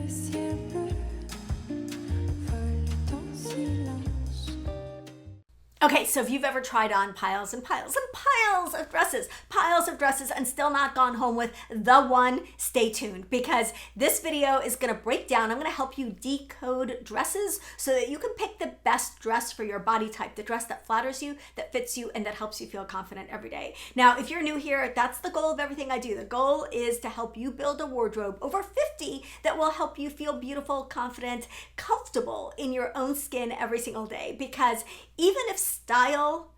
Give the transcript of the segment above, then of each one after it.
ciel bleu vole en silence. Okay, so if you've ever tried on piles and piles and piles of dresses and still not gone home with the one, stay tuned, because this video is gonna break down, I'm gonna help you decode dresses so that you can pick the best dress for your body type, the dress that flatters you, that fits you, and that helps you feel confident every day. Now, if you're new here, that's the goal of everything I do. The goal is to help you build a wardrobe, over 50, that will help you feel beautiful, confident, comfortable in your own skin every single day, because even if style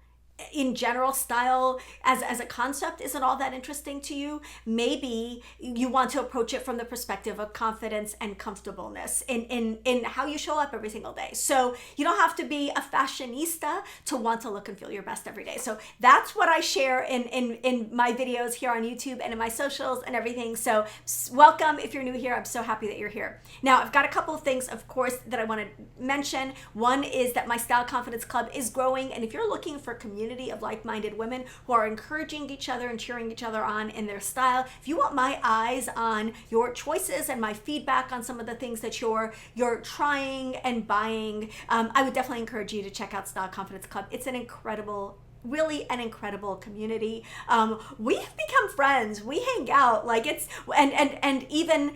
in general, style as a concept isn't all that interesting to you, maybe you want to approach it from the perspective of confidence and comfortableness in how you show up every single day. So you don't have to be a fashionista to want to look and feel your best every day. So that's what I share in my videos here on YouTube and in my socials and everything. So welcome if you're new here. I'm so happy that you're here. Now, I've got a couple of things, of course, that I want to mention. One is that my Style Confidence Club is growing, and if you're looking for community of like-minded women who are encouraging each other and cheering each other on in their style, if you want my eyes on your choices and my feedback on some of the things that you're trying and buying, I would definitely encourage you to check out Style Confidence Club. It's an incredible, really an incredible community. We have become friends. We hang out like it's, and even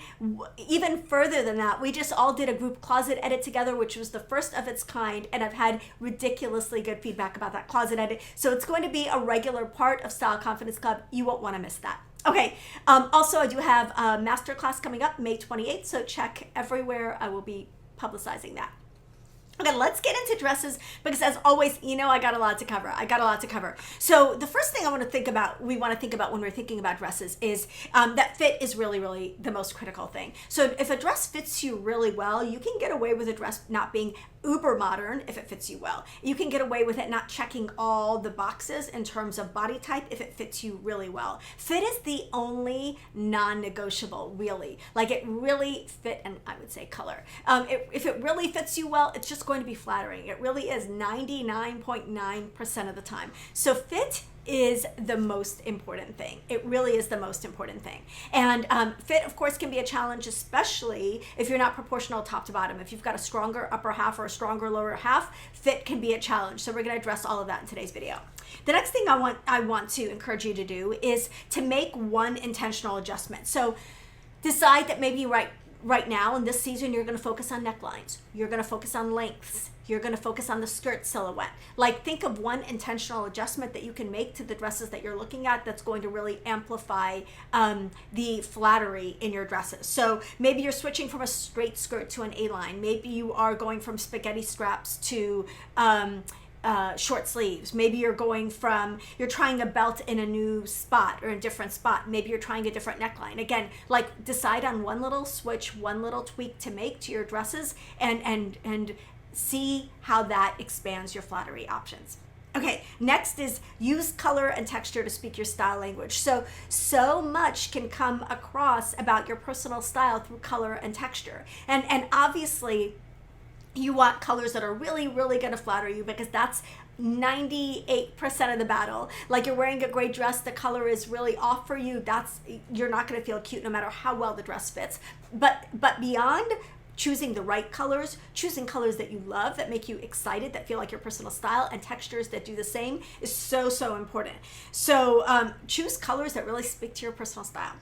further than that, we just all did a group closet edit together, which was the first of its kind, and I've had ridiculously good feedback about that closet edit. So it's going to be a regular part of Style Confidence Club. You won't want to miss that. Okay, also I do have a masterclass coming up May 28th, so check everywhere. I will be publicizing that. Okay, let's get into dresses, because as always, you know, I got a lot to cover. So the first thing we want to think about when we're thinking about dresses is that fit is really, really the most critical thing. So if a dress fits you really well, you can get away with a dress not being uber modern if it fits you well. You can get away with it not checking all the boxes in terms of body type if it fits you really well. Fit is the only non-negotiable, really. Like, it really fit, and I would say color. If it really fits you well, it's just going to be flattering. It really is 99.9% of the time. So fit is the most important thing. It really is the most important thing. And fit, of course, can be a challenge, especially if you're not proportional top to bottom. If you've got a stronger upper half or a stronger lower half, fit can be a challenge. So we're going to address all of that in today's video. The next thing I want to encourage you to do is to make one intentional adjustment. So decide that maybe right now in this season, you're going to focus on necklines. You're going to focus on lengths. You're going to focus on the skirt silhouette. Like, think of one intentional adjustment that you can make to the dresses that you're looking at that's going to really amplify the flattery in your dresses. So maybe you're switching from a straight skirt to an A-line. Maybe you are going from spaghetti straps to short sleeves. Maybe you're trying a belt in a new spot or a different spot. Maybe you're trying a different neckline. Again, like, decide on one little switch, one little tweak to make to your dresses, and see how that expands your flattery options. Okay, next is use color and texture to speak your style language. So much can come across about your personal style through color and texture. And obviously, you want colors that are really, really going to flatter you, because that's 98% of the battle. Like, you're wearing a great dress, the color is really off for you, you're not going to feel cute no matter how well the dress fits. But beyond choosing the right colors, choosing colors that you love, that make you excited, that feel like your personal style, and textures that do the same is so, so important. So choose colors that really speak to your personal style.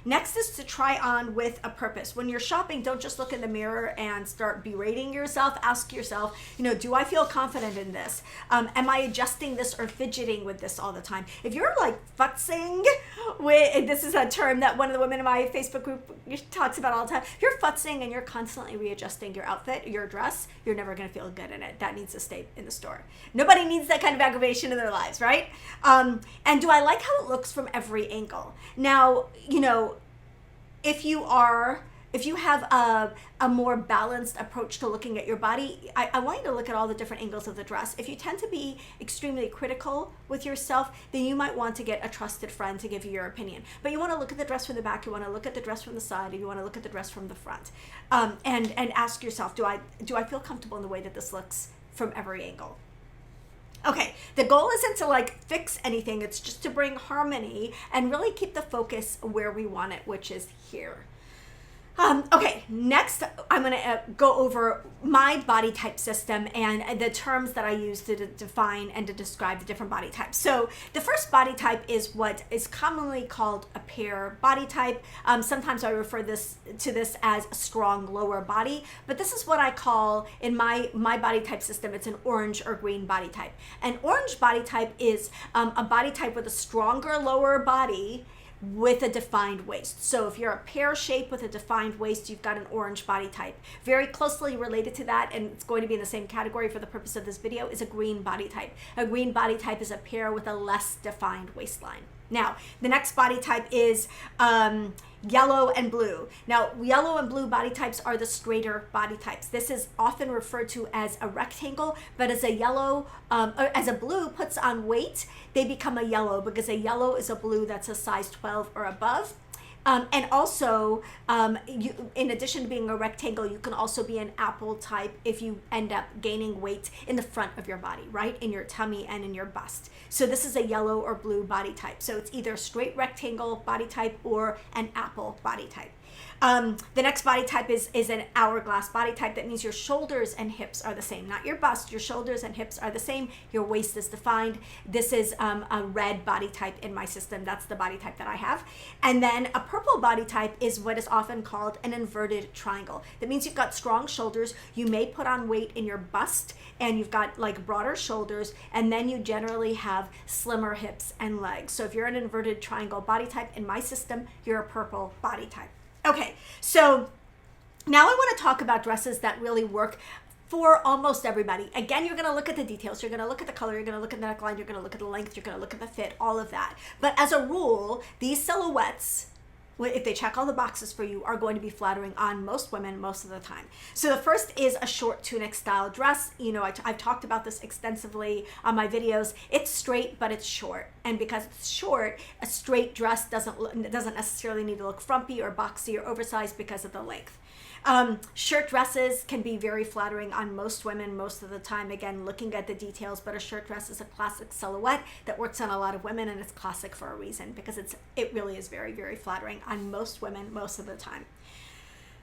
Next is to try on with a purpose. When you're shopping, don't just look in the mirror and start berating yourself. Ask yourself, do I feel confident in this? Am I adjusting this or fidgeting with this all the time? If you're like futzing with, this is a term that one of the women in my Facebook group talks about all the time. If you're futzing and you're constantly readjusting your outfit, your dress, you're never going to feel good in it. That needs to stay in the store. Nobody needs that kind of aggravation in their lives, right? And do I like how it looks from every angle? Now, if you have a more balanced approach to looking at your body, I want you to look at all the different angles of the dress. If you tend to be extremely critical with yourself, then you might want to get a trusted friend to give you your opinion. But you want to look at the dress from the back, you want to look at the dress from the side, and you want to look at the dress from the front. And ask yourself, do I feel comfortable in the way that this looks from every angle? Okay, the goal isn't to like fix anything, it's just to bring harmony and really keep the focus where we want it, which is here. Okay, next I'm going to go over my body type system and the terms that I use to define and to describe the different body types. So the first body type is what is commonly called a pear body type. Sometimes I refer to this as a strong lower body, but this is what I call in my body type system. It's an orange or green body type. An orange body type is a body type with a stronger lower body with a defined waist. So if you're a pear shape with a defined waist, you've got an orange body type. Very closely related to that, and it's going to be in the same category for the purpose of this video, is a green body type. A green body type is a pear with a less defined waistline. Now, the next body type is yellow and blue. Now, yellow and blue body types are the straighter body types. This is often referred to as a rectangle, but as a yellow, as a blue puts on weight, they become a yellow because a yellow is a blue that's a size 12 or above. And also, in addition to being a rectangle, you can also be an apple type if you end up gaining weight in the front of your body, right? In your tummy and in your bust. So this is a yellow or blue body type. So it's either a straight rectangle body type or an apple body type. The next body type is an hourglass body type. That means your shoulders and hips are the same, not your bust. Your shoulders and hips are the same. Your waist is defined. This is a red body type in my system. That's the body type that I have. And then a purple body type is what is often called an inverted triangle. That means you've got strong shoulders. You may put on weight in your bust, and you've got like broader shoulders, and then you generally have slimmer hips and legs. So if you're an inverted triangle body type in my system, you're a purple body type. Okay, so now I want to talk about dresses that really work for almost everybody. Again, you're going to look at the details. You're going to look at the color. You're going to look at the neckline. You're going to look at the length. You're going to look at the fit, all of that. But as a rule, these silhouettes, if they check all the boxes for you, are going to be flattering on most women most of the time. So the first is a short tunic style dress. You know, I've talked about this extensively on my videos. It's straight, but it's short. And because it's short, a straight dress doesn't necessarily need to look frumpy or boxy or oversized because of the length. Shirt dresses can be very flattering on most women most of the time. Again, looking at the details, but a shirt dress is a classic silhouette that works on a lot of women, and it's classic for a reason because it really is very, very flattering on most women most of the time.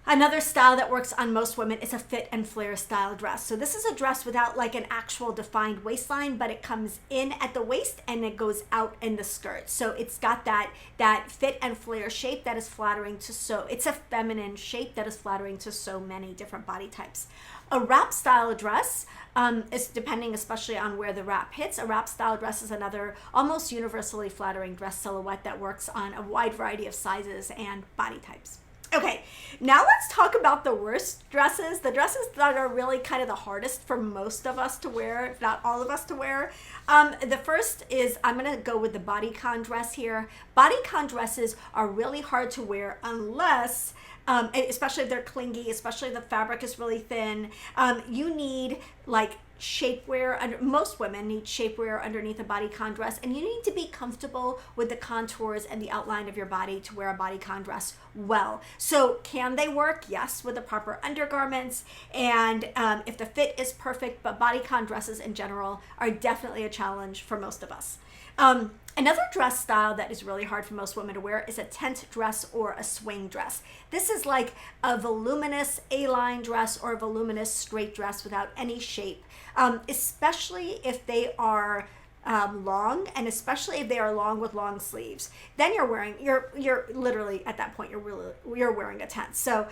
Another style that works on most women is a fit and flare style dress. So this is a dress without like an actual defined waistline, but it comes in at the waist and it goes out in the skirt. So it's got that fit and flare shape that is flattering to it's a feminine shape that is flattering to so many different body types. A wrap style dress is depending especially on where the wrap hits. A wrap style dress is another almost universally flattering dress silhouette that works on a wide variety of sizes and body types. Okay, now let's talk about the worst dresses, the dresses that are really kind of the hardest for most of us to wear, if not all of us to wear. The first is, I'm going to go with the bodycon dress here. Bodycon dresses are really hard to wear unless, especially if they're clingy, especially if the fabric is really thin. You need like shapewear. Most women need shapewear underneath a bodycon dress, and you need to be comfortable with the contours and the outline of your body to wear a bodycon dress well. So can they work? Yes, with the proper undergarments, and if the fit is perfect, but bodycon dresses in general are definitely a challenge for most of us. Another dress style that is really hard for most women to wear is a tent dress or a swing dress. This is like a voluminous A-line dress or a voluminous straight dress without any shape, especially if they are long, and especially if they are long with long sleeves. Then you're literally at that point you're wearing a tent. So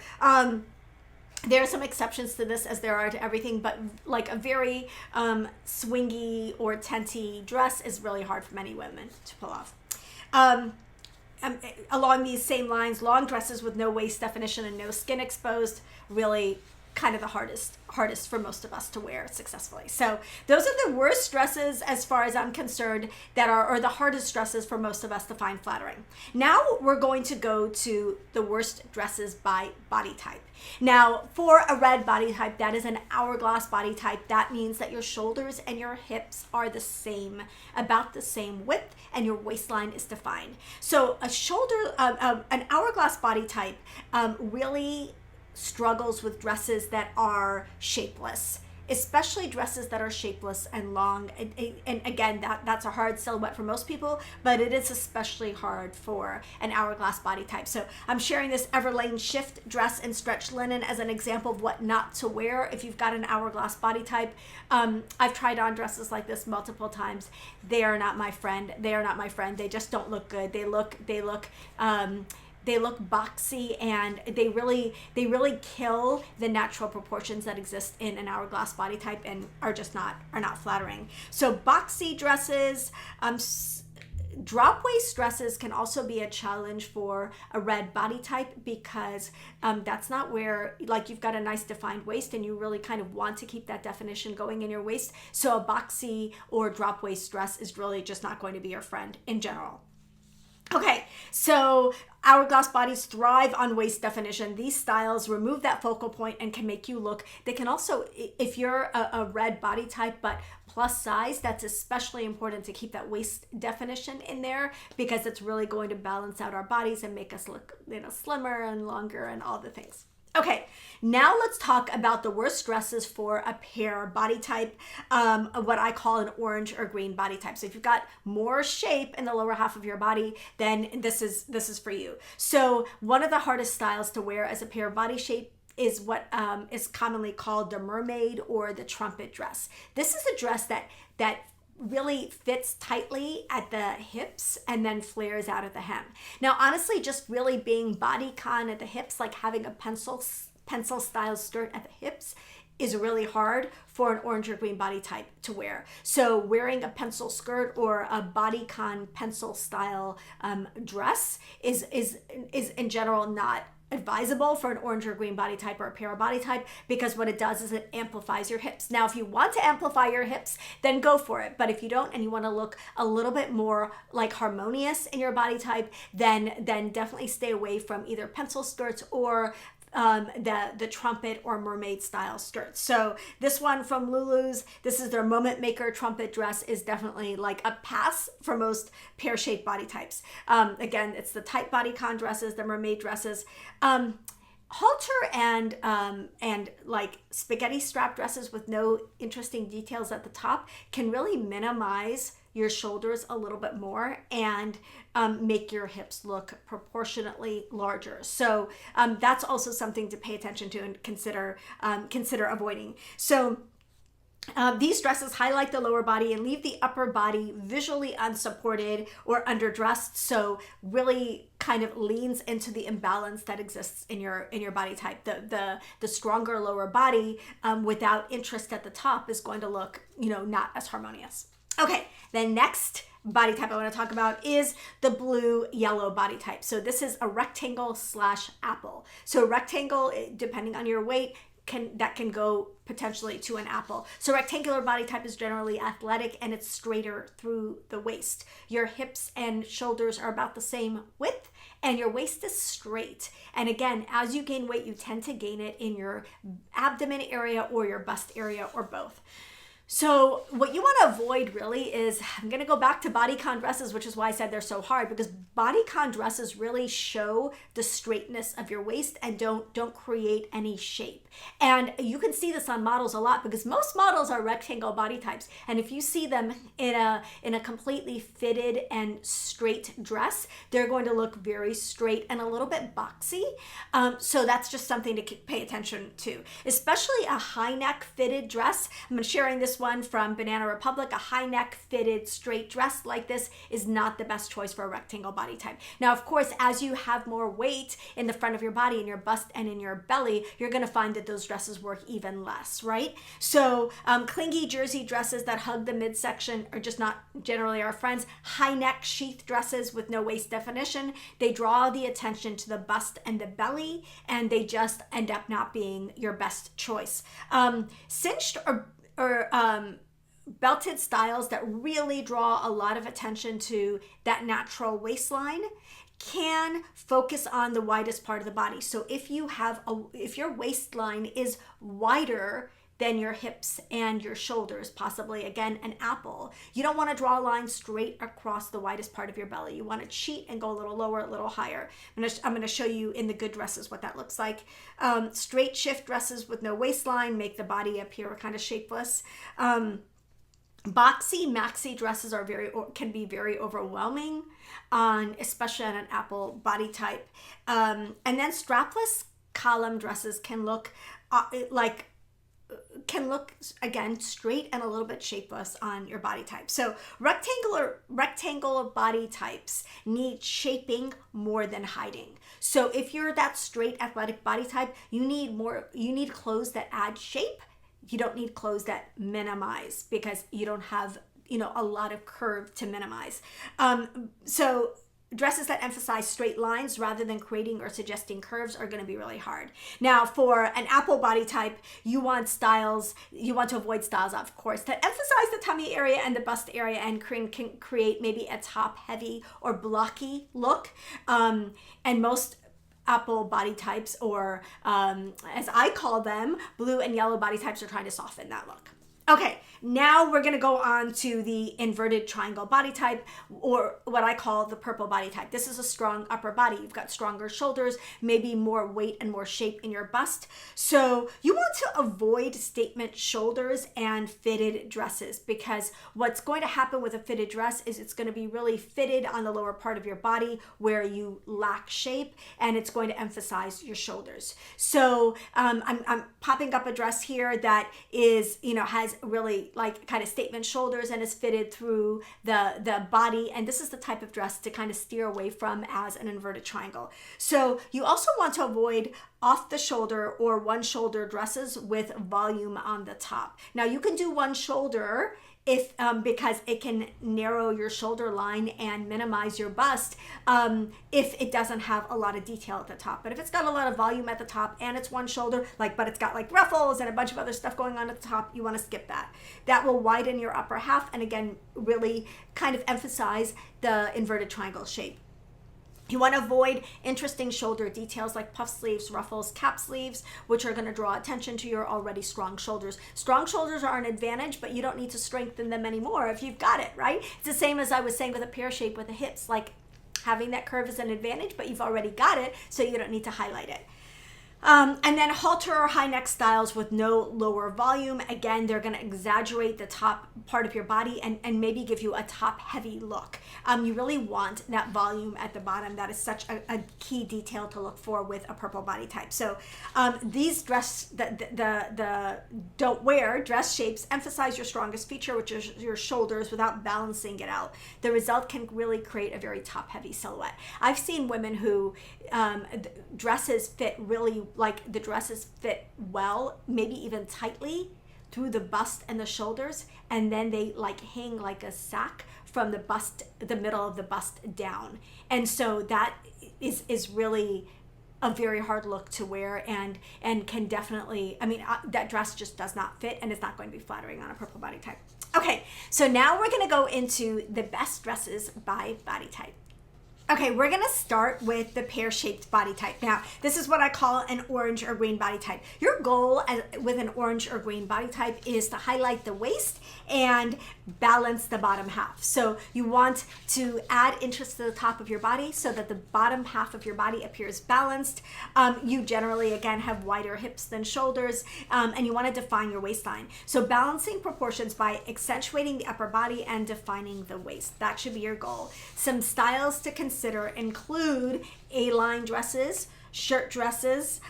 there are some exceptions to this, as there are to everything, but like a very swingy or tenty dress is really hard for many women to pull off. Along these same lines, long dresses with no waist definition and no skin exposed, really kind of the hardest for most of us to wear successfully. So those are the worst dresses as far as I'm concerned or the hardest dresses for most of us to find flattering. Now we're going to go to the worst dresses by body type. Now for a red body type, that is an hourglass body type. That means that your shoulders and your hips are the same, about the same width, and your waistline is defined. So an hourglass body type really struggles with dresses that are shapeless. especially dresses that are shapeless and long. And again, that's a hard silhouette for most people, but it is especially hard for an hourglass body type. So I'm sharing this Everlane Shift dress in stretch linen as an example of what not to wear if you've got an hourglass body type. I've tried on dresses like this multiple times. They are not my friend. They are not my friend. They just don't look good. They look boxy, and they really kill the natural proportions that exist in an hourglass body type and are not flattering. So boxy dresses, drop waist dresses can also be a challenge for a red body type, because that's not where, like, you've got a nice defined waist and you really kind of want to keep that definition going in your waist. So a boxy or drop waist dress is really just not going to be your friend in general. Okay, so hourglass bodies thrive on waist definition. These styles remove that focal point and can make you look. They can also, if you're a red body type but plus size, that's especially important to keep that waist definition in there, because it's really going to balance out our bodies and make us look, slimmer and longer and all the things. Okay, now let's talk about the worst dresses for a pear body type, what I call an orange or green body type. So if you've got more shape in the lower half of your body, then this is for you. So one of the hardest styles to wear as a pear body shape is what is commonly called the mermaid or the trumpet dress. This is a dress that really fits tightly at the hips and then flares out at the hem. Now, honestly, just really being bodycon at the hips, like having a pencil style skirt at the hips, is really hard for an orange or green body type to wear. So wearing a pencil skirt or a bodycon pencil style dress is in general not advisable for an orange or green body type or a pear body type, because what it does is it amplifies your hips. Now, if you want to amplify your hips, then go for it. But if you don't and you want to look a little bit more like harmonious in your body type, then definitely stay away from either pencil skirts or the trumpet or mermaid style skirts. So this one from Lulu's, this is their Moment Maker trumpet dress, is definitely like a pass for most pear-shaped body types. Again, it's the tight bodycon dresses, the mermaid dresses. Halter and like spaghetti strap dresses with no interesting details at the top can really minimize your shoulders a little bit more and make your hips look proportionately larger. So that's also something to pay attention to and consider avoiding. So these dresses highlight the lower body and leave the upper body visually unsupported or underdressed, so really kind of leans into the imbalance that exists in your body type. The stronger lower body without interest at the top is going to look, not as harmonious. Okay, the next body type I want to talk about is the blue-yellow body type. So this is a rectangle / apple. So rectangle, depending on your weight, can go potentially to an apple. So rectangular body type is generally athletic and it's straighter through the waist. Your hips and shoulders are about the same width and your waist is straight. And again, as you gain weight, you tend to gain it in your abdomen area or your bust area or both. So what you want to avoid really is, I'm going to go back to bodycon dresses, which is why I said they're so hard, because bodycon dresses really show the straightness of your waist and don't create any shape. And you can see this on models a lot, because most models are rectangle body types. And if you see them in a completely fitted and straight dress, they're going to look very straight and a little bit boxy. So that's just something to pay attention to, especially a high neck fitted dress. I'm sharing this one from Banana Republic. A high neck fitted straight dress like this is not the best choice for a rectangle body type. Now, of course, as you have more weight in the front of your body, in your bust and in your belly, you're going to find that those dresses work even less, right? So clingy jersey dresses that hug the midsection are just not generally our friends. High neck sheath dresses with no waist definition, they draw the attention to the bust and the belly, and they just end up not being your best choice. Cinched or belted styles that really draw a lot of attention to that natural waistline can focus on the widest part of the body. So if your waistline is wider than your hips and your shoulders, possibly again an apple. You don't want to draw a line straight across the widest part of your belly. You want to cheat and go a little lower, a little higher. I'm going to show you in the good dresses what that looks like. Straight shift dresses with no waistline make the body appear kind of shapeless. Boxy maxi dresses can be very overwhelming especially on an apple body type. And then strapless column dresses can look again straight and a little bit shapeless on your body type. So rectangular body types need shaping more than hiding. So if you're that straight athletic body type, you need clothes that add shape. You don't need clothes that minimize, because you don't have, a lot of curve to minimize. So dresses that emphasize straight lines rather than creating or suggesting curves are going to be really hard. Now, for an apple body type, you want to avoid styles, of course, that emphasize the tummy area and the bust area and can create maybe a top heavy or blocky look. And most apple body types, or as I call them, blue and yellow body types, are trying to soften that look. Okay, now we're gonna go on to the inverted triangle body type, or what I call the purple body type. This is a strong upper body. You've got stronger shoulders, maybe more weight and more shape in your bust. So you want to avoid statement shoulders and fitted dresses, because what's going to happen with a fitted dress is it's going to be really fitted on the lower part of your body where you lack shape, and it's going to emphasize your shoulders. So I'm popping up a dress here that is, has really kind of statement shoulders and is fitted through the body, and this is the type of dress to kind of steer away from as an inverted triangle. So you also want to avoid off the shoulder or one shoulder dresses with volume on the top. Now you can do one shoulder because it can narrow your shoulder line and minimize your bust if it doesn't have a lot of detail at the top. But if it's got a lot of volume at the top and it's one shoulder, but it's got ruffles and a bunch of other stuff going on at the top, you want to skip that. That will widen your upper half and again really kind of emphasize the inverted triangle shape. You want to avoid interesting shoulder details like puff sleeves, ruffles, cap sleeves, which are going to draw attention to your already strong shoulders. Strong shoulders are an advantage, but you don't need to strengthen them anymore if you've got it, right? It's the same as I was saying with a pear shape with the hips. Having that curve is an advantage, but you've already got it, so you don't need to highlight it. And then halter or high neck styles with no lower volume. Again, they're going to exaggerate the top part of your body and maybe give you a top heavy look. You really want that volume at the bottom. That is such a key detail to look for with a purple body type. So these the don't wear dress shapes emphasize your strongest feature, which is your shoulders, without balancing it out. The result can really create a very top heavy silhouette. I've seen women who dresses fit really, the dresses fit well, maybe even tightly through the bust and the shoulders, and then they hang like a sack from the middle of the bust down. And so that is really a very hard look to wear, and can definitely, that dress just does not fit, and it's not going to be flattering on a purple body type. Okay, so now we're going to go into the best dresses by body type. Okay, we're gonna start with the pear-shaped body type. Now, this is what I call an orange or green body type. Your goal with an orange or green body type is to highlight the waist and balance the bottom half. So you want to add interest to the top of your body so that the bottom half of your body appears balanced. You generally, again, have wider hips than shoulders, and you want to define your waistline. So balancing proportions by accentuating the upper body and defining the waist. That should be your goal. Some styles to consider include A-line dresses, shirt dresses,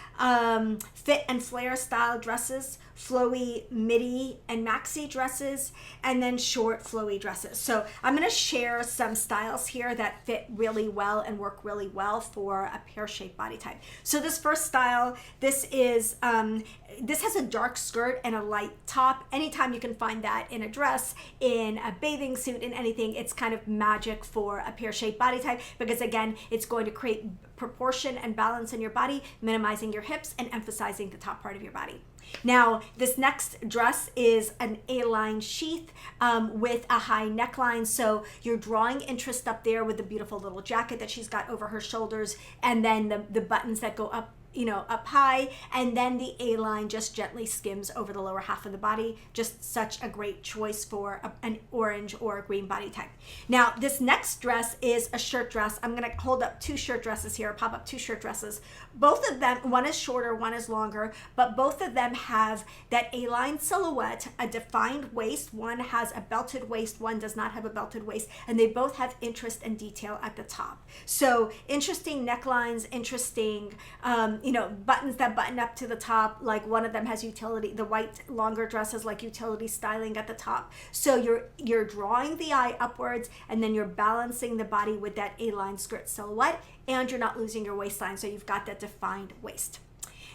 fit and flare style dresses, flowy midi and maxi dresses, and then short flowy dresses. So I'm going to share some styles here that fit really well and work really well for a pear-shaped body type. So this first style, this has a dark skirt and a light top. Anytime you can find that in a dress, in a bathing suit, in anything, it's kind of magic for a pear-shaped body type, because again, it's going to create proportion and balance in your body, minimizing your hips and emphasizing the top part of your body. Now, this next dress is an A-line sheath with a high neckline. So you're drawing interest up there with the beautiful little jacket that she's got over her shoulders, and then the buttons that go up up high, and then the A-line just gently skims over the lower half of the body. Just such a great choice for an orange or a green body type. Now, this next dress is a shirt dress. I'm gonna hold up two shirt dresses here, pop up two shirt dresses. Both of them, one is shorter, one is longer, but both of them have that A-line silhouette, a defined waist. One has a belted waist, one does not have a belted waist, and they both have interest and detail at the top. So interesting necklines, interesting, buttons that button up to the top. Like one of them has utility, the white longer dress has like utility styling at the top. So you're drawing the eye upwards, and then you're balancing the body with that A-line skirt silhouette, and you're not losing your waistline, so you've got that defined waist.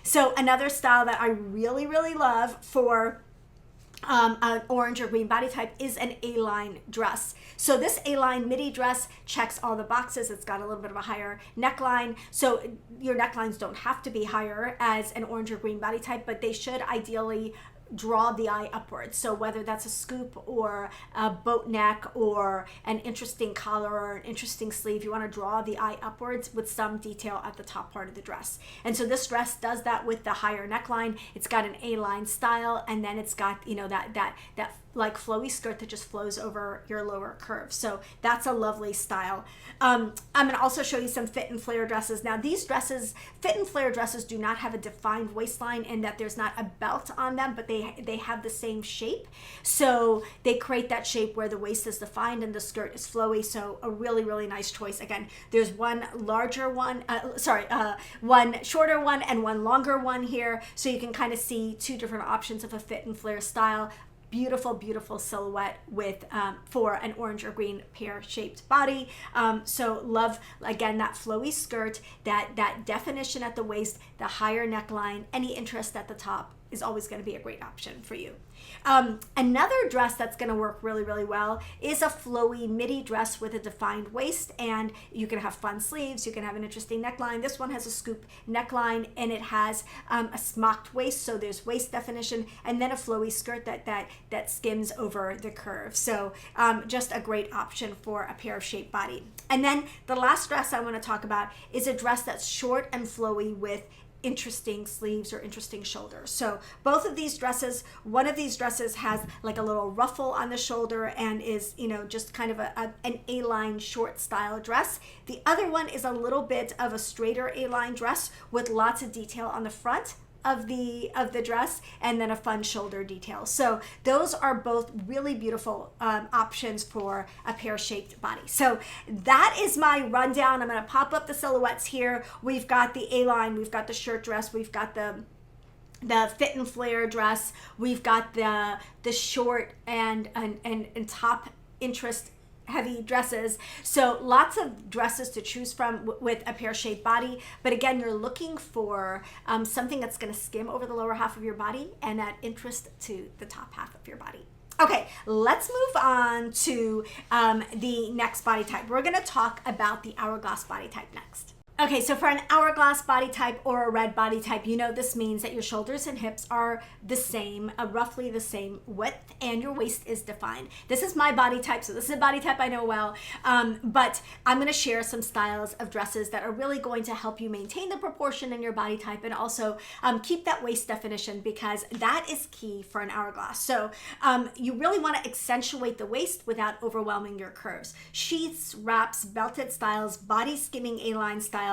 So another style that I really, really love for an orange or green body type is an A-line dress. So this A-line midi dress checks all the boxes. It's got a little bit of a higher neckline. So your necklines don't have to be higher as an orange or green body type, but they should ideally draw the eye upwards. So whether that's a scoop or a boat neck or an interesting collar or an interesting sleeve, you want to draw the eye upwards with some detail at the top part of the dress. And so this dress does that with the higher neckline. It's got an A-line style, and then it's got that like flowy skirt that just flows over your lower curve. So that's a lovely style. I'm going to also show you some fit and flare dresses. Now these dresses, fit and flare dresses, do not have a defined waistline in that there's not a belt on them, but they have the same shape. So they create that shape where the waist is defined and the skirt is flowy. So a really, really nice choice. Again, there's one larger one, one shorter one and one longer one here. So you can kind of see two different options of a fit and flare style. Beautiful, beautiful silhouette with for an orange or green pear-shaped body. So love, again, that flowy skirt, that definition at the waist, the higher neckline, any interest at the top is always going to be a great option for you. Another dress that's going to work really, really well is a flowy midi dress with a defined waist, and you can have fun sleeves, you can have an interesting neckline. This one has a scoop neckline, and it has a smocked waist, so there's waist definition, and then a flowy skirt that skims over the curve. So just a great option for a pear-shaped body. And then the last dress I want to talk about is a dress that's short and flowy with interesting sleeves or interesting shoulders. So both of these dresses, one of these dresses has like a little ruffle on the shoulder and is, just kind of an A-line short style dress. The other one is a little bit of a straighter A-line dress with lots of detail on the front of the dress, and then a fun shoulder detail. So those are both really beautiful options for a pear-shaped body. So that is my rundown. I'm going to pop up the silhouettes here. We've got the A-line, we've got the shirt dress, we've got the fit and flare dress, we've got the short and top interest heavy dresses. So lots of dresses to choose from with a pear-shaped body. But again, you're looking for something that's going to skim over the lower half of your body and add interest to the top half of your body. Okay, let's move on to the next body type. We're going to talk about the hourglass body type next. Okay, so for an hourglass body type or a red body type, this means that your shoulders and hips are the same, roughly the same width, and your waist is defined. This is my body type, so this is a body type I know well, but I'm going to share some styles of dresses that are really going to help you maintain the proportion in your body type and also keep that waist definition, because that is key for an hourglass. So you really want to accentuate the waist without overwhelming your curves. Sheaths, wraps, belted styles, body skimming A-line styles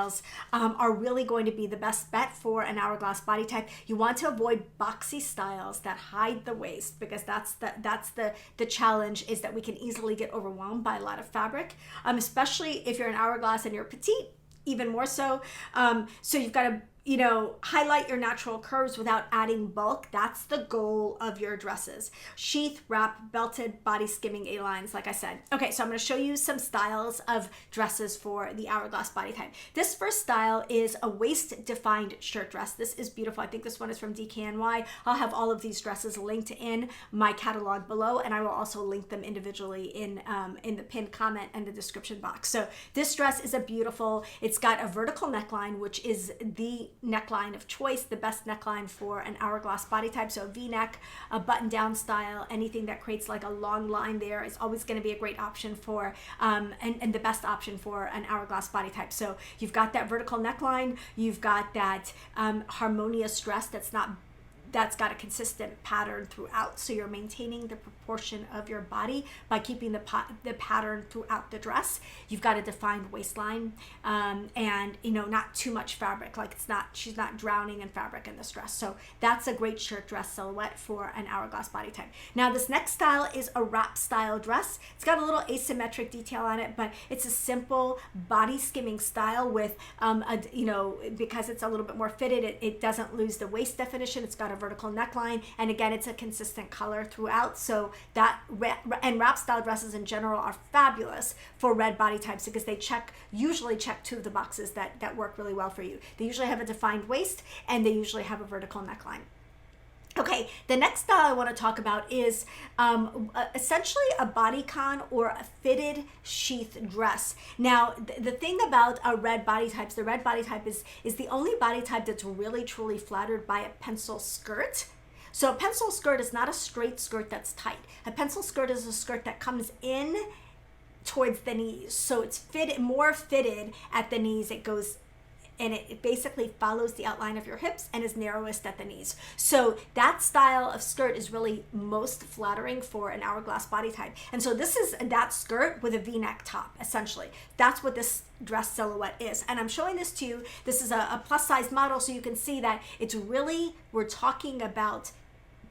are really going to be the best bet for an hourglass body type. You want to avoid boxy styles that hide the waist, because that's the challenge, is that we can easily get overwhelmed by a lot of fabric, especially if you're an hourglass and you're petite, even more so. So you've got to highlight your natural curves without adding bulk. That's the goal of your dresses. Sheath, wrap, belted, body skimming A-lines, like I said. Okay, so I'm going to show you some styles of dresses for the hourglass body type. This first style is a waist-defined shirt dress. This is beautiful. I think this one is from DKNY. I'll have all of these dresses linked in my catalog below, and I will also link them individually in the pinned comment and the description box. So this dress is it's got a vertical neckline, which is the neckline of choice, the best neckline for an hourglass body type. So a V-neck, a button-down style, anything that creates like a long line there is always going to be a great option for, and the best option for an hourglass body type. So you've got that vertical neckline, you've got that harmonious dress that's got a consistent pattern throughout, so you're maintaining the proportion of your body by keeping the pattern throughout the dress. You've got a defined waistline, and not too much fabric, like she's not drowning in fabric in this dress. So that's a great shirt dress silhouette for an hourglass body type. Now this next style is a wrap style dress. It's got a little asymmetric detail on it, but it's a simple body skimming style with because it's a little bit more fitted, it doesn't lose the waist definition. It's got a vertical neckline, and again, it's a consistent color throughout. So that and wrap style dresses in general are fabulous for red body types because they usually check two of the boxes that work really well for you. They usually have a defined waist, and they usually have a vertical neckline. Okay, the next style I want to talk about is essentially a bodycon or a fitted sheath dress. Now, the thing about the red body type is the only body type that's really truly flattered by a pencil skirt. So a pencil skirt is not a straight skirt that's tight. A pencil skirt is a skirt that comes in towards the knees. So it's more fitted at the knees. It goes and it basically follows the outline of your hips and is narrowest at the knees. So that style of skirt is really most flattering for an hourglass body type. And so this is that skirt with a V-neck top, essentially. That's what this dress silhouette is. And I'm showing this to you. This is a plus size model, so you can see that we're talking about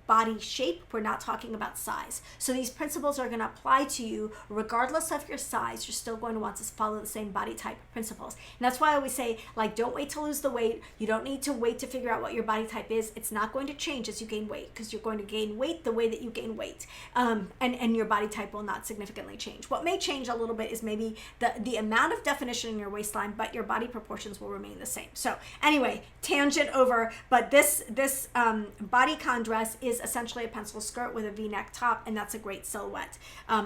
body shape, we're not talking about size. So these principles are going to apply to you regardless of your size. You're still going to want to follow the same body type principles. And that's why I always say, don't wait to lose the weight. You don't need to wait to figure out what your body type is. It's not going to change as you gain weight, because you're going to gain weight the way that you gain weight. And your body type will not significantly change. What may change a little bit is maybe the amount of definition in your waistline, but your body proportions will remain the same. So anyway, tangent over, but this bodycon dress is essentially a pencil skirt with a V-neck top, and that's a great silhouette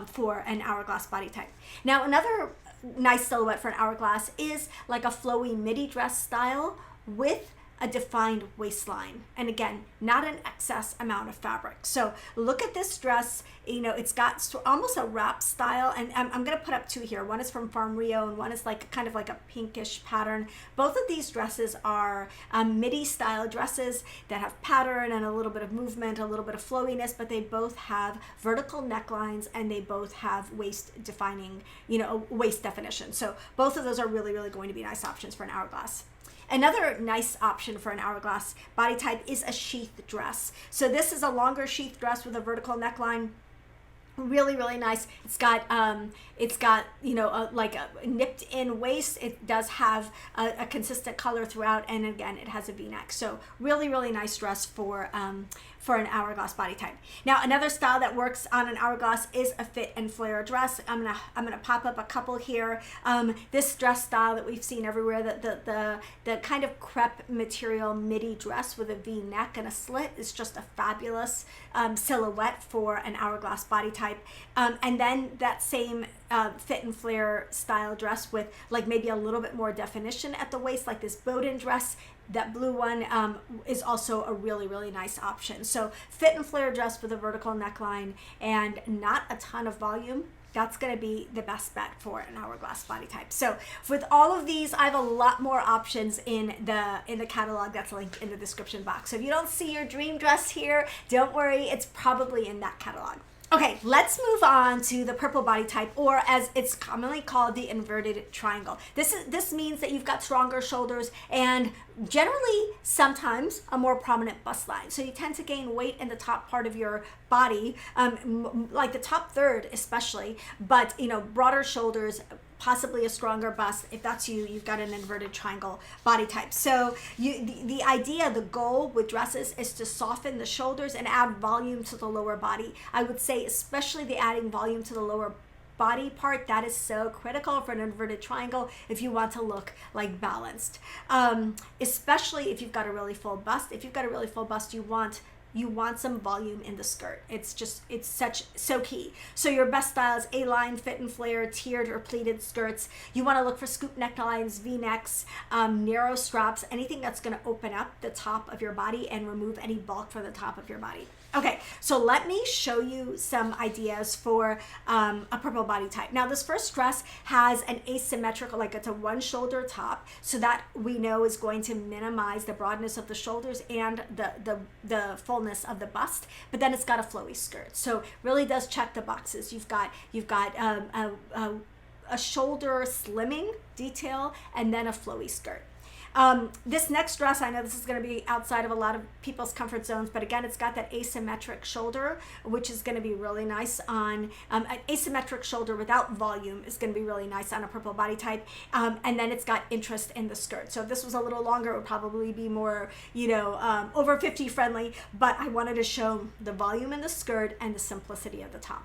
for an hourglass body type. Now, another nice silhouette for an hourglass is like a flowy midi dress style with a defined waistline, and again, not an excess amount of fabric. So look at this dress. It's got almost a wrap style, and I'm going to put up two here. One is from Farm Rio, and one is kind of like a pinkish pattern. Both of these dresses are midi style dresses that have pattern and a little bit of movement, a little bit of flowiness, but they both have vertical necklines, and they both have waist definition. So both of those are really, really going to be nice options for an hourglass. Another nice option for an hourglass body type is a sheath dress. So this is a longer sheath dress with a vertical neckline. Really, really nice. It's got like a nipped in waist. It does have a consistent color throughout, and again, it has a V-neck. So really, really nice dress for an hourglass body type. Now, another style that works on an hourglass is a fit and flare dress. I'm gonna pop up a couple here. This dress style that we've seen everywhere, the kind of crepe material midi dress with a V-neck and a slit, is just a fabulous silhouette for an hourglass body type. And then that same fit and flare style dress with maybe a little bit more definition at the waist, like this Bowden dress. That blue one is also a really, really nice option. So fit and flare dress with a vertical neckline and not a ton of volume. That's going to be the best bet for an hourglass body type. So with all of these, I have a lot more options in the catalog that's linked in the description box. So if you don't see your dream dress here, don't worry, it's probably in that catalog. Okay, let's move on to the purple body type, or as it's commonly called, the inverted triangle. This means that you've got stronger shoulders and generally sometimes a more prominent bust line. So you tend to gain weight in the top part of your body, like the top third especially, but broader shoulders, possibly a stronger bust. If that's you, you've got an inverted triangle body type. So the goal with dresses is to soften the shoulders and add volume to the lower body. I would say especially the adding volume to the lower body part, that is so critical for an inverted triangle if you want to look like balanced. Especially if you've got a really full bust. If you've got a really full bust, you want you want some volume in the skirt. It's so key. So your best style is A-line, fit and flare, tiered or pleated skirts. You want to look for scoop necklines, V-necks, narrow straps, anything that's going to open up the top of your body and remove any bulk from the top of your body. Okay, so let me show you some ideas for a purple body type. Now this first dress has an asymmetrical, like it's a one shoulder top, so that we know is going to minimize the broadness of the shoulders and the fullness of the bust, but then it's got a flowy skirt. So really does check the boxes. You've got a shoulder slimming detail and then a flowy skirt. This next dress, I know this is going to be outside of a lot of people's comfort zones, but again, it's got that asymmetric shoulder, which is going to be really nice on an asymmetric shoulder without volume is going to be really nice on a purple body type. And then it's got interest in the skirt. So if this was a little longer, it would probably be more, over 50 friendly, but I wanted to show the volume in the skirt and the simplicity of the top.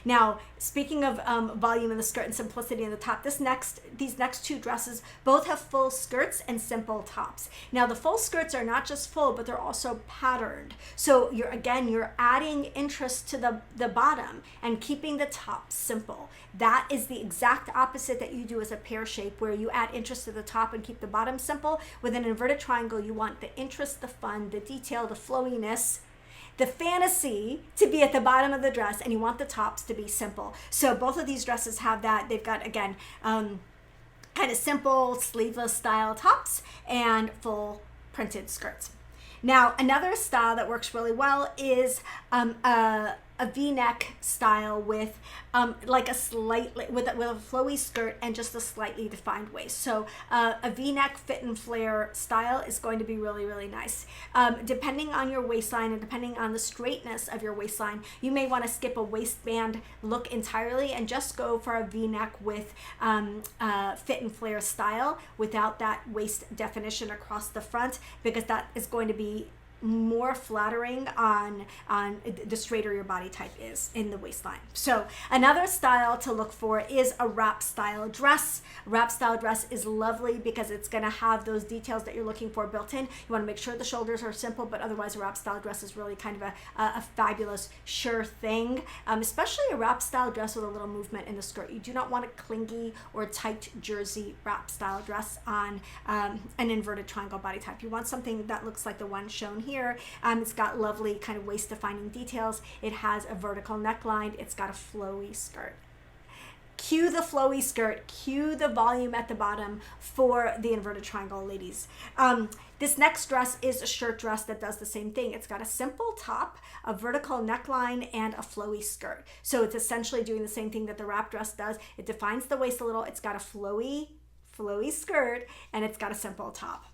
Now, speaking of volume in the skirt and simplicity in the top, these next two dresses both have full skirts and simple tops. Now, the full skirts are not just full, but they're also patterned. So you're adding interest to the bottom and keeping the top simple. That is the exact opposite that you do as a pear shape, where you add interest to the top and keep the bottom simple. With an inverted triangle, you want the interest, the fun, the detail, the flowiness, the fantasy to be at the bottom of the dress, and you want the tops to be simple. So both of these dresses have that. They've got, again, kind of simple sleeveless style tops and full printed skirts. Now, another style that works really well is a V-neck style with like a slightly with a flowy skirt and just a slightly defined waist. So a V-neck fit and flare style is going to be really, really nice. Depending on your waistline and depending on the straightness of your waistline, you may want to skip a waistband look entirely and just go for a V-neck with fit and flare style without that waist definition across the front, because that is going to be more flattering on the straighter your body type is in the waistline. So another style to look for is a wrap style dress. Wrap style dress is lovely because it's going to have those details that you're looking for built in. You want to make sure the shoulders are simple, but otherwise a wrap style dress is really kind of a fabulous sure thing, especially a wrap style dress with a little movement in the skirt. You do not want a clingy or tight jersey wrap style dress on an inverted triangle body type. You want something that looks like the one shown here. It's got lovely kind of waist defining details. It has a vertical neckline. It's got a flowy skirt. Cue the flowy skirt, cue the volume at the bottom for the inverted triangle ladies. This next dress is a shirt dress that does the same thing. It's got a simple top, a vertical neckline, and a flowy skirt. So it's essentially doing the same thing that the wrap dress does. It defines the waist a little. It's got a flowy skirt, and it's got a simple top.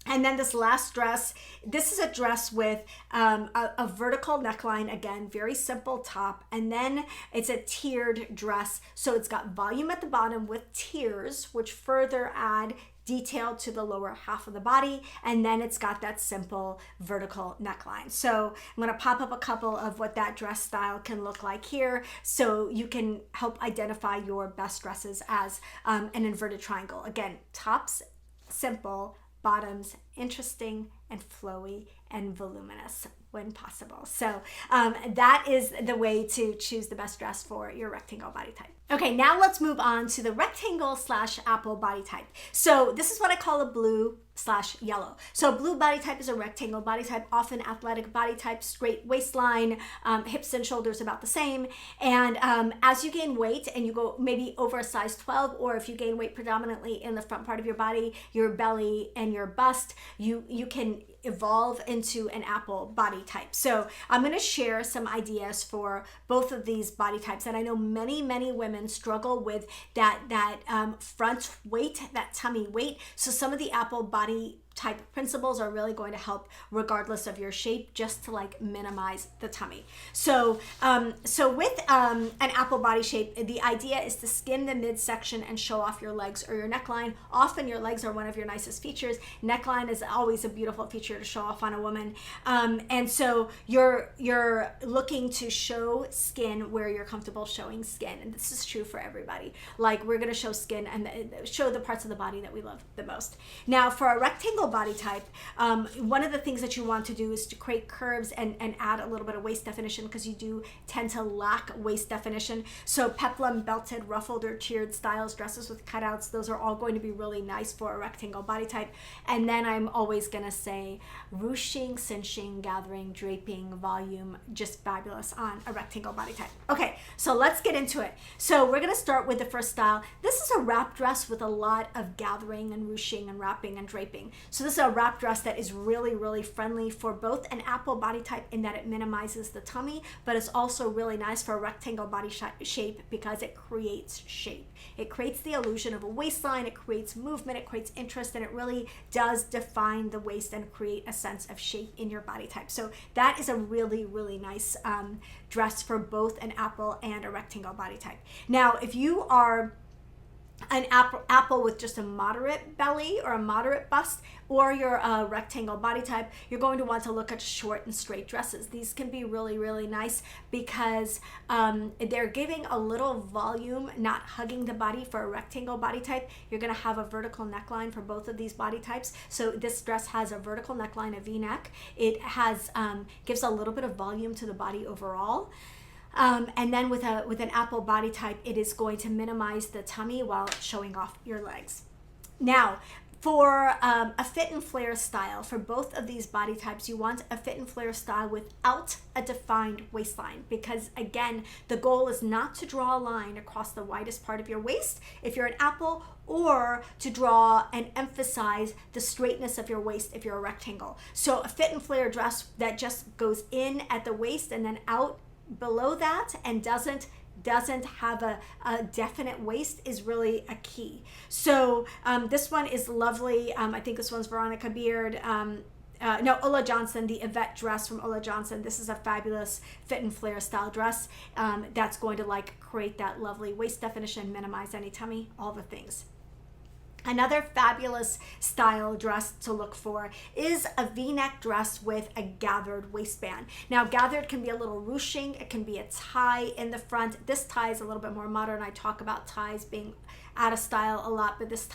And then this last dress, this is a dress with a vertical neckline, again, very simple top, and then it's a tiered dress. So it's got volume at the bottom with tiers, which further add detail to the lower half of the body, and then it's got that simple vertical neckline. So I'm going to pop up a couple of what that dress style can look like here, so you can help identify your best dresses as an inverted triangle. Again, tops simple, bottoms interesting and flowy and voluminous when possible. So that is the way to choose the best dress for your rectangle body type. Okay, now let's move on to the rectangle / apple body type. So this is what I call a blue / yellow. So blue body type is a rectangle body type, often athletic body type, straight waistline, hips and shoulders about the same. And as you gain weight and you go maybe over a size 12, or if you gain weight predominantly in the front part of your body, your belly and your bust, you can evolve into an apple body type. So I'm going to share some ideas for both of these body types. And I know many women struggle with that front weight, that tummy weight. So some of the apple body type principles are really going to help regardless of your shape, just to like minimize the tummy. So with an apple body shape, the idea is to skim the midsection and show off your legs or your neckline. Often your legs are one of your nicest features. Neckline is always a beautiful feature to show off on a woman. And so you're looking to show skin where you're comfortable showing skin. And this is true for everybody. Like, we're going to show skin and show the parts of the body that we love the most. Now for a rectangle body type, one of the things that you want to do is to create curves and add a little bit of waist definition, because you do tend to lack waist definition. So peplum, belted, ruffled, or tiered styles, dresses with cutouts, those are all going to be really nice for a rectangle body type. And then I'm always going to say ruching, cinching, gathering, draping, volume, just fabulous on a rectangle body type. Okay, so let's get into it. So we're going to start with the first style. This is a wrap dress with a lot of gathering and ruching and wrapping and draping. So this is a wrap dress that is really, really friendly for both an apple body type in that it minimizes the tummy, but it's also really nice for a rectangle body shape because it creates shape. It creates the illusion of a waistline, it creates movement, it creates interest, and it really does define the waist and create a sense of shape in your body type. So that is a really, really nice dress for both an apple and a rectangle body type. Now, if you are an apple with just a moderate belly or a moderate bust, or you're a rectangle body type, you're going to want to look at short and straight dresses. These can be really, really nice because they're giving a little volume, not hugging the body. For a rectangle body type, you're going to have a vertical neckline for both of these body types. So this dress has a vertical neckline, a V-neck. It has gives a little bit of volume to the body overall. And then with an apple body type, it is going to minimize the tummy while showing off your legs. Now, for a fit and flare style, for both of these body types, you want a fit and flare style without a defined waistline, because again, the goal is not to draw a line across the widest part of your waist if you're an apple, or to draw and emphasize the straightness of your waist if you're a rectangle. So a fit and flare dress that just goes in at the waist and then out below that and doesn't have a definite waist is really a key. So this one is lovely. I think this one's Veronica Beard. Ulla Johnson, the Yvette dress from Ulla Johnson. This is a fabulous fit and flare style dress that's going to create that lovely waist definition, minimize any tummy, all the things. Another fabulous style dress to look for is a V-neck dress with a gathered waistband. Now, gathered can be a little ruching. It can be a tie in the front. This tie is a little bit more modern. I talk about ties being out of style a lot, but this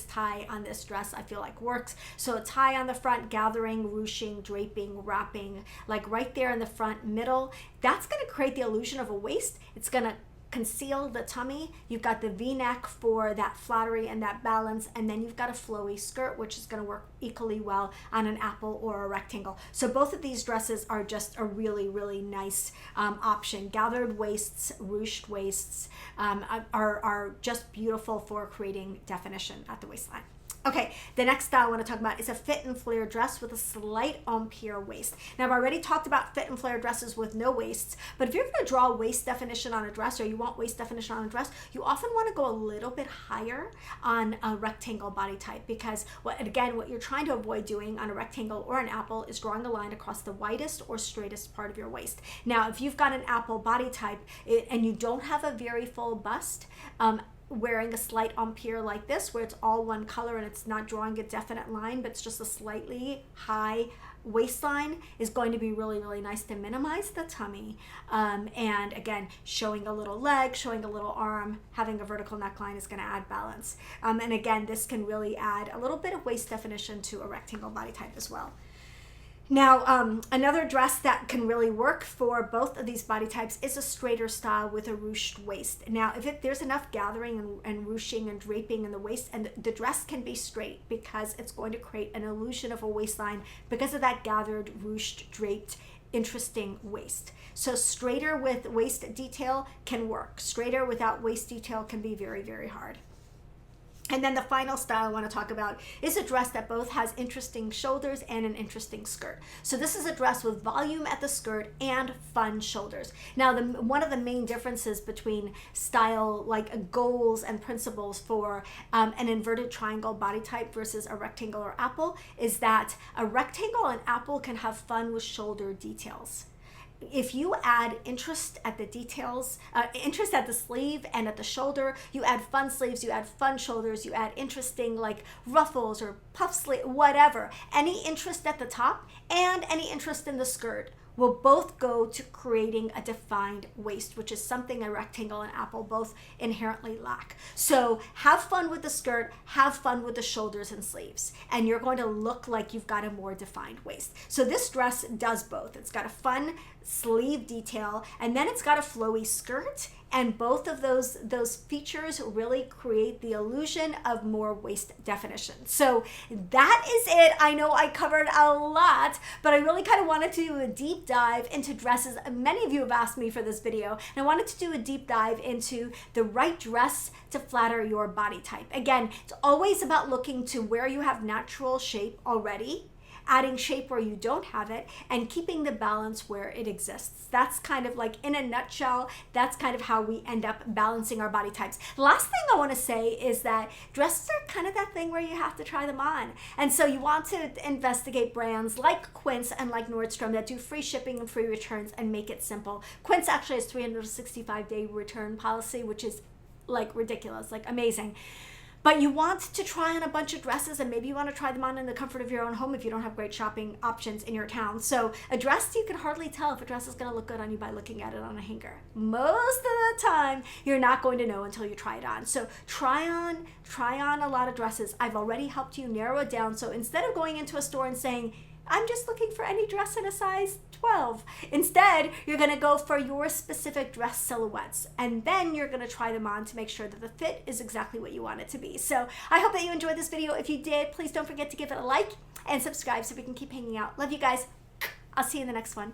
tie on this dress I feel like works. So a tie on the front, gathering, ruching, draping, wrapping, like right there in the front middle. That's going to create the illusion of a waist. It's going to conceal the tummy. You've got the V-neck for that flattery and that balance, and then you've got a flowy skirt, which is going to work equally well on an apple or a rectangle. So both of these dresses are just a really, really nice option. Gathered waists, ruched waists are just beautiful for creating definition at the waistline. Okay, the next style I want to talk about is a fit and flare dress with a slight empire waist. Now, I've already talked about fit and flare dresses with no waists, but if you're going to draw waist definition on a dress, or you want waist definition on a dress, you often want to go a little bit higher on a rectangle body type, because what you're trying to avoid doing on a rectangle or an apple is drawing a line across the widest or straightest part of your waist. Now, if you've got an apple body type and you don't have a very full bust, wearing a slight empire like this, where it's all one color and it's not drawing a definite line, but it's just a slightly high waistline, is going to be really, really nice to minimize the tummy. And again, showing a little leg, showing a little arm, having a vertical neckline is going to add balance. And again, this can really add a little bit of waist definition to a rectangle body type as well. Now, another dress that can really work for both of these body types is a straighter style with a ruched waist. Now, if there's enough gathering and ruching and draping in the waist, and the dress can be straight because it's going to create an illusion of a waistline because of that gathered, ruched, draped, interesting waist. So straighter with waist detail can work. Straighter without waist detail can be very, very hard. And then the final style I want to talk about is a dress that both has interesting shoulders and an interesting skirt. So this is a dress with volume at the skirt and fun shoulders. Now, one of the main differences between style, like goals and principles for an inverted triangle body type versus a rectangle or apple, is that a rectangle and apple can have fun with shoulder details. If you add interest at the details, interest at the sleeve and at the shoulder, you add fun sleeves, you add fun shoulders, you add interesting like ruffles or puff sleeve, whatever. Any interest at the top and any interest in the skirt will both go to creating a defined waist, which is something a rectangle and apple both inherently lack. So have fun with the skirt, have fun with the shoulders and sleeves, and you're going to look like you've got a more defined waist. So this dress does both. It's got a fun sleeve detail, and then it's got a flowy skirt, and both of those features really create the illusion of more waist definition. So that is it. I know I covered a lot, but I really kind of wanted to do a deep dive into dresses. Many of you have asked me for this video, and I wanted to do a deep dive into the right dress to flatter your body type. Again, it's always about looking to where you have natural shape already, adding shape where you don't have it, and keeping the balance where it exists. That's kind of like, in a nutshell, that's kind of how we end up balancing our body types. The last thing I want to say is that dresses are kind of that thing where you have to try them on. And so you want to investigate brands like Quince and like Nordstrom that do free shipping and free returns and make it simple. Quince actually has 365-day return policy, which is like ridiculous, like amazing. But you want to try on a bunch of dresses, and maybe you want to try them on in the comfort of your own home if you don't have great shopping options in your town. So a dress, you can hardly tell if a dress is going to look good on you by looking at it on a hanger. Most of the time, you're not going to know until you try it on. So try on a lot of dresses. I've already helped you narrow it down. So instead of going into a store and saying, I'm just looking for any dress in a size 12. Instead, you're going to go for your specific dress silhouettes, and then you're going to try them on to make sure that the fit is exactly what you want it to be. So I hope that you enjoyed this video. If you did, please don't forget to give it a like and subscribe so we can keep hanging out. Love you guys. I'll see you in the next one.